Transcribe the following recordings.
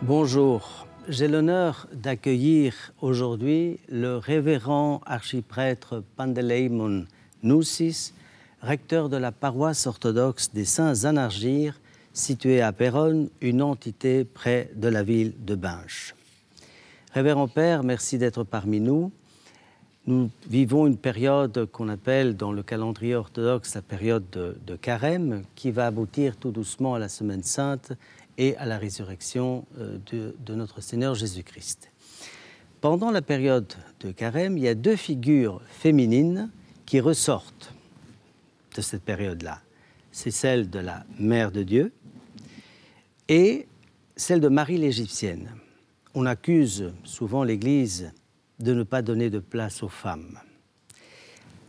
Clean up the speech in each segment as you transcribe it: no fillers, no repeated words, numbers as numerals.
Bonjour, j'ai l'honneur d'accueillir aujourd'hui le révérend archiprêtre Panteleimon Noussis, recteur de la paroisse orthodoxe des Saints Anargyres, située à Péronne, une entité près de la ville de Binche. Révérend Père, merci d'être parmi nous. Nous vivons une période qu'on appelle dans le calendrier orthodoxe la période de Carême, qui va aboutir tout doucement à la Semaine Sainte et à la résurrection de notre Seigneur Jésus-Christ. Pendant la période de Carême, il y a deux figures féminines qui ressortent de cette période-là. C'est celle de la Mère de Dieu et celle de Marie l'Égyptienne. On accuse souvent l'Église de ne pas donner de place aux femmes.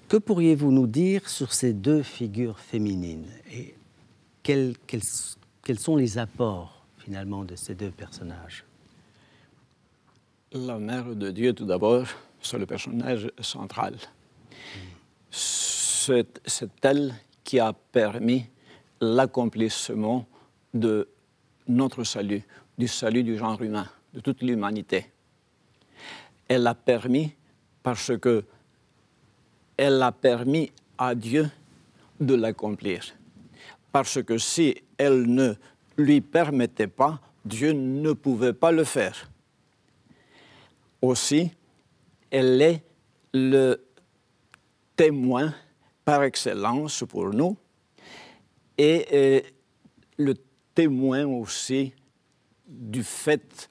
Que pourriez-vous nous dire sur ces deux figures féminines et quels sont les apports, finalement, de ces deux personnages? La Mère de Dieu, tout d'abord, c'est le personnage central. C'est elle qui a permis l'accomplissement de notre salut, du salut du genre humain, de toute l'humanité. Elle l'a permis parce que elle a permis à Dieu de l'accomplir. Parce que si elle ne lui permettait pas, Dieu ne pouvait pas le faire. Aussi, elle est le témoin par excellence pour nous et le témoin aussi du fait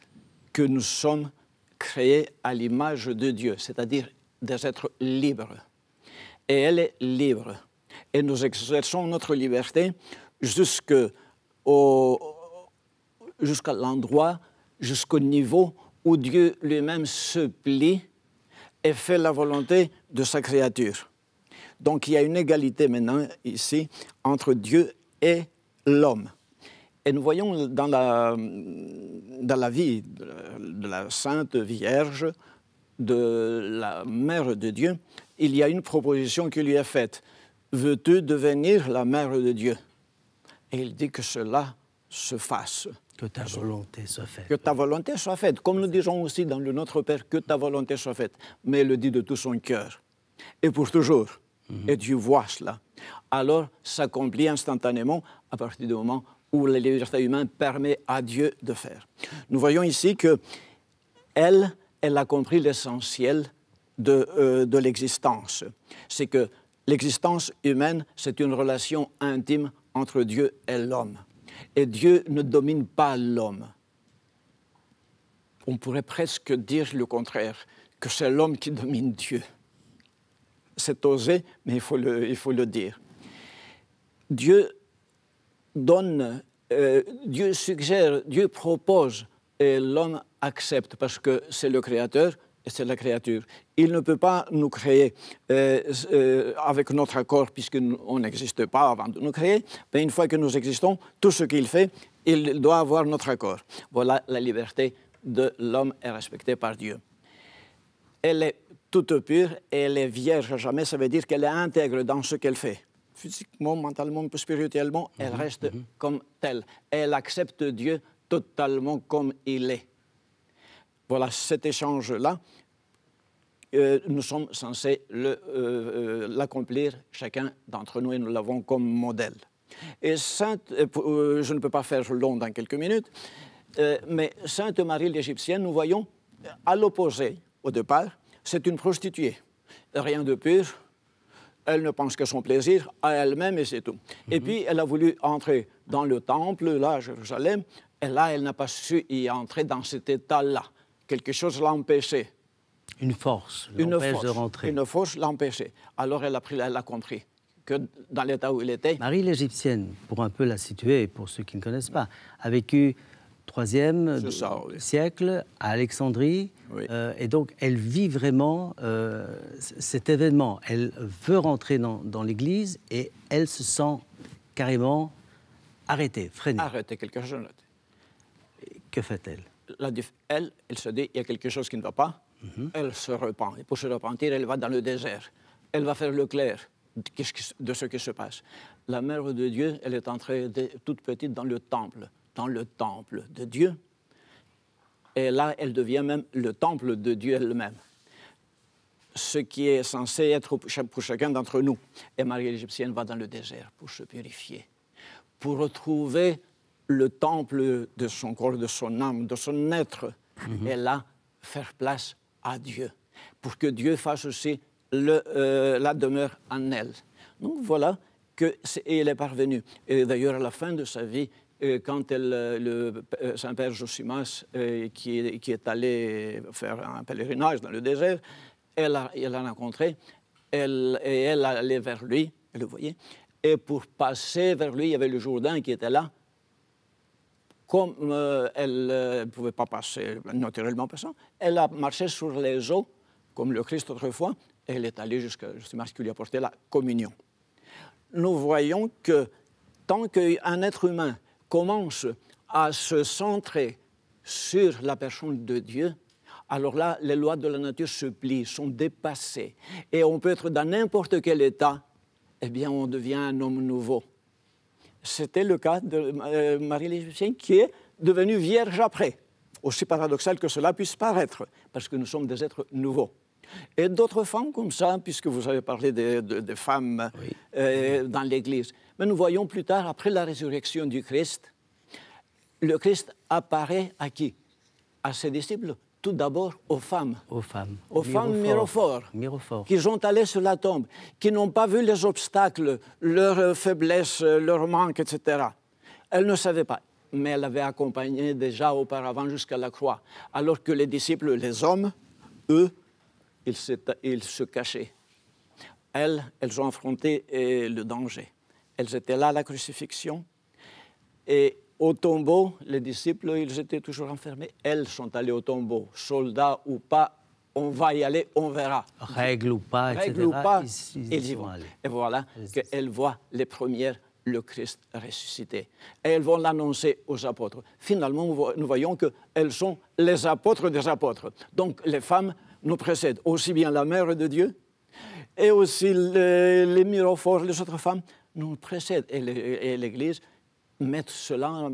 que nous sommes créés à l'image de Dieu, c'est-à-dire des êtres libres. Et elle est libre. Et nous exerçons notre liberté jusqu'à l'endroit, jusqu'au niveau où Dieu lui-même se plie et fait la volonté de sa créature. Donc il y a une égalité maintenant ici entre Dieu et l'homme. Et nous voyons dans la vie de la Sainte Vierge, de la Mère de Dieu, il y a une proposition qui lui est faite. Veux-tu devenir la Mère de Dieu? Et il dit que cela se fasse. Que ta volonté soit faite. Que ta volonté soit faite. Comme nous disons aussi dans le Notre Père, que ta volonté soit faite. Mais il le dit de tout son cœur. Et pour toujours. Et Dieu voit cela. Alors s'accomplit instantanément à partir du moment où la liberté humaine permet à Dieu de faire. Nous voyons ici qu'elle a compris l'essentiel de l'existence. C'est que l'existence humaine, c'est une relation intime entre Dieu et l'homme. Et Dieu ne domine pas l'homme. On pourrait presque dire le contraire, que c'est l'homme qui domine Dieu. C'est osé, mais il faut le dire. Dieu donne, Dieu suggère, Dieu propose, et l'homme accepte parce que c'est le Créateur et c'est la créature. Il ne peut pas nous créer avec notre accord puisqu'on n'existe pas avant de nous créer, mais une fois que nous existons, tout ce qu'il fait, il doit avoir notre accord. Voilà, la liberté de l'homme est respectée par Dieu. Elle est toute pure et elle est vierge à jamais, ça veut dire qu'elle est intègre dans ce qu'elle fait. Physiquement, mentalement, spirituellement, elle reste comme telle. Elle accepte Dieu totalement comme il est. Voilà, cet échange-là, nous sommes censés l'accomplir chacun d'entre nous et nous l'avons comme modèle. Et Sainte, je ne peux pas faire long dans quelques minutes, mais Sainte Marie l'Égyptienne, nous voyons à l'opposé au départ, c'est une prostituée. Rien de pur, elle ne pense qu'à son plaisir, à elle-même et c'est tout. Et puis elle a voulu entrer dans le temple, là, à Jérusalem, et là, elle n'a pas su y entrer dans cet état-là. Quelque chose l'a empêché. Une force l'empêche de rentrer. Une force l'empêchait. Alors elle a compris que dans l'état où il était... Marie l'Égyptienne, pour un peu la situer, pour ceux qui ne connaissent pas, a vécu 3e siècle à Alexandrie. Oui. Et donc, elle vit vraiment cet événement. Elle veut rentrer dans l'Église et elle se sent carrément arrêtez, freinez. Arrêtez quelque chose. Que fait-elle? Elle se dit, il y a quelque chose qui ne va pas. Elle se repent. Et pour se repentir, elle va dans le désert. Elle va faire le clair de ce qui se passe. La Mère de Dieu, elle est entrée toute petite dans le temple de Dieu. Et là, elle devient même le temple de Dieu elle-même. Ce qui est censé être pour chacun d'entre nous. Et Marie l'Égyptienne va dans le désert pour se purifier, pour retrouver le temple de son corps, de son âme, de son être, et là, faire place à Dieu, pour que Dieu fasse aussi la demeure en elle. Donc voilà qu'elle est parvenue. Et d'ailleurs, à la fin de sa vie, quand le Saint-Père Josimas, qui est allé faire un pèlerinage dans le désert, elle l'a rencontré, elle allait vers lui, elle le voyait, et pour passer vers lui, il y avait le Jourdain qui était là. Comme elle ne pouvait pas passer naturellement passant, elle a marché sur les eaux, comme le Christ autrefois, et elle est allée jusqu'à ce qu'il lui apportait la communion. Nous voyons que tant qu'un être humain commence à se centrer sur la personne de Dieu, alors là, les lois de la nature se plient, sont dépassées. Et on peut être dans n'importe quel état, eh bien, on devient un homme nouveau. C'était le cas de Marie l'Égyptienne qui est devenue vierge après. Aussi paradoxal que cela puisse paraître, parce que nous sommes des êtres nouveaux. Et d'autres femmes comme ça, puisque vous avez parlé de femmes dans l'Église. Mais nous voyons plus tard, après la résurrection du Christ, le Christ apparaît à qui? À ses disciples. Tout d'abord aux femmes. Aux femmes. Aux femmes myrophores. Qui sont allées sur la tombe, qui n'ont pas vu les obstacles, leur faiblesse, leur manque, etc. Elles ne savaient pas, mais elles l'avaient accompagné déjà auparavant jusqu'à la croix. Alors que les disciples, les hommes, eux, ils se cachaient. Elles ont affronté le danger. Elles étaient là à la crucifixion. Et au tombeau, les disciples, ils étaient toujours enfermés. Elles sont allées au tombeau, soldats ou pas, on va y aller, on verra. Règle ou pas, etc. Règle ou pas, ils y vont aller. Et voilà qu'elles voient les premières le Christ ressuscité. Et elles vont l'annoncer aux apôtres. Finalement, nous voyons qu'elles sont les apôtres des apôtres. Donc les femmes nous précèdent, aussi bien la Mère de Dieu, et aussi les myrophores, les autres femmes nous précèdent. Et l'Église met cela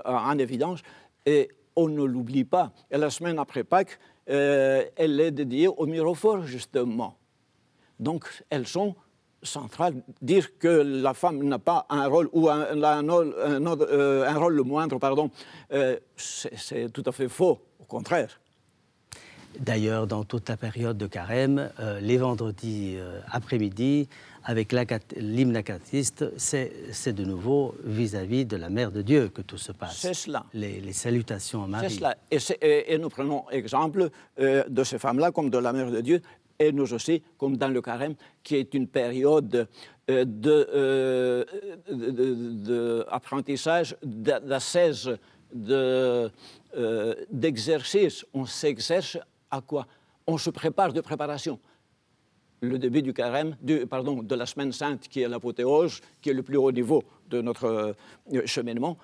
en évidence, et on ne l'oublie pas. Et la semaine après Pâques, elle est dédiée aux myrophores, justement. Donc, elles sont centrales. Dire que la femme n'a pas un rôle, ou un rôle le moindre, pardon, c'est tout à fait faux, au contraire. D'ailleurs, dans toute la période de carême, les vendredis après-midi, avec l'hymne acatiste, c'est de nouveau vis-à-vis de la Mère de Dieu que tout se passe. C'est cela. Les salutations à Marie. C'est cela. Et nous prenons exemple de ces femmes-là comme de la Mère de Dieu, et nous aussi, comme dans le carême, qui est une période d'apprentissage, d'ascèse, d'exercice. On s'exerce à quoi? On se prépare de préparation. Le début du carême, de la semaine sainte, qui est l'apothéose, qui est le plus haut niveau de notre cheminement,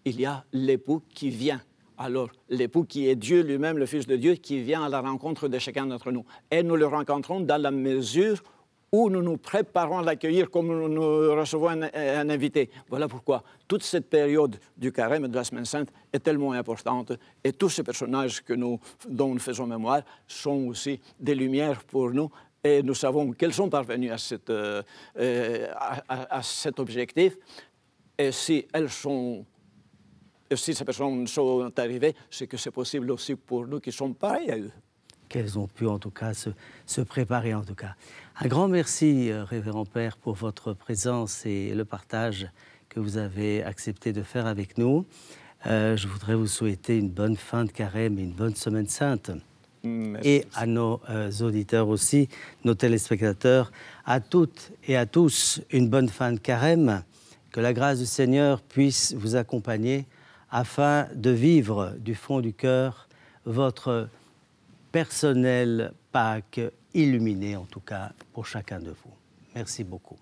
il y a l'époux qui vient. Alors, l'époux qui est Dieu lui-même, le Fils de Dieu, qui vient à la rencontre de chacun d'entre nous. Et nous le rencontrons dans la mesure où nous nous préparons à l'accueillir comme nous recevons un invité. Voilà pourquoi toute cette période du carême et de la semaine sainte est tellement importante. Et tous ces personnages dont nous faisons mémoire sont aussi des lumières pour nous. Et nous savons qu'elles sont parvenues à cet objectif. Et si ces personnes sont arrivées, c'est que c'est possible aussi pour nous qui sommes pareils à eux. Qu'elles ont pu en tout cas se préparer en tout cas. Un grand merci, Révérend Père, pour votre présence et le partage que vous avez accepté de faire avec nous. Je voudrais vous souhaiter une bonne fin de carême et une bonne semaine sainte. Merci. Et à nos auditeurs aussi, nos téléspectateurs, à toutes et à tous, une bonne fin de carême. Que la grâce du Seigneur puisse vous accompagner afin de vivre du fond du cœur votre personnelle Pâques illuminée, en tout cas pour chacun de vous. Merci beaucoup.